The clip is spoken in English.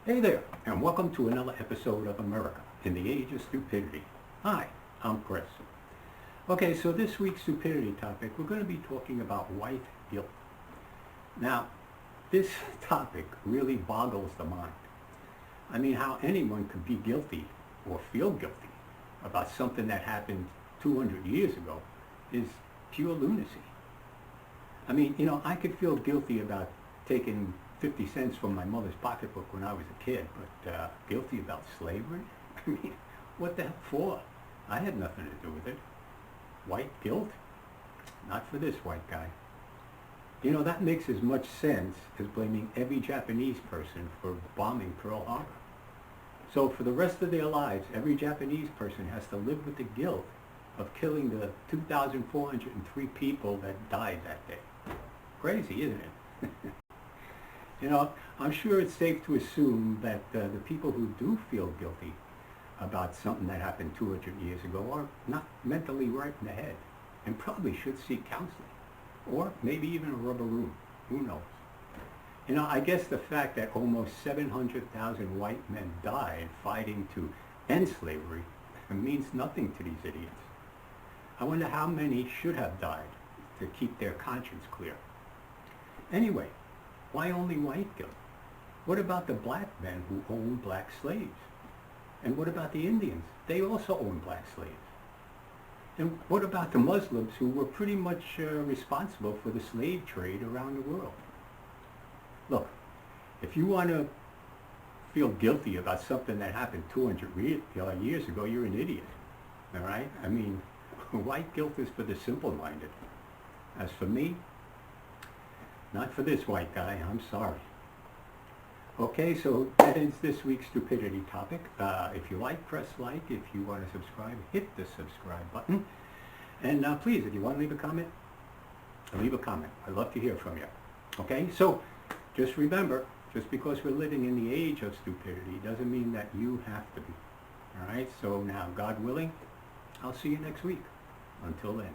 Hey there, and welcome to another episode of America in the Age of Stupidity. Hi, I'm Chris. Okay, so this week's stupidity topic, we're going to be talking about white guilt. Now, this topic really boggles the mind. I mean, how anyone could be guilty or feel guilty about something that happened 200 years ago is pure lunacy. I mean, I could feel guilty about taking 50 cents from my mother's pocketbook when I was a kid, but guilty about slavery? I mean, what the heck for? I had nothing to do with it. White guilt? Not for this white guy. That makes as much sense as blaming every Japanese person for bombing Pearl Harbor. So for the rest of their lives, every Japanese person has to live with the guilt of killing the 2,403 people that died that day. Crazy, isn't it? I'm sure it's safe to assume that the people who do feel guilty about something that happened 200 years ago are not mentally right in the head and probably should seek counseling or maybe even a rubber room. Who knows? I guess the fact that almost 700,000 white men died fighting to end slavery means nothing to these idiots. I wonder how many should have died to keep their conscience clear. Anyway, why only white guilt? What about the black men who owned black slaves? And what about the Indians? They also owned black slaves. And what about the Muslims who were pretty much responsible for the slave trade around the world? Look, if you want to feel guilty about something that happened 200 years ago, you're an idiot. All right? I mean, white guilt is for the simple-minded. As for me, not for this white guy, I'm sorry. Okay, so that ends this week's stupidity topic. If you like, press like. If you want to subscribe, hit the subscribe button. And please, if you want to leave a comment, leave a comment. I'd love to hear from you. Okay, so just remember, just because we're living in the age of stupidity doesn't mean that you have to be. All right, so now, God willing, I'll see you next week. Until then.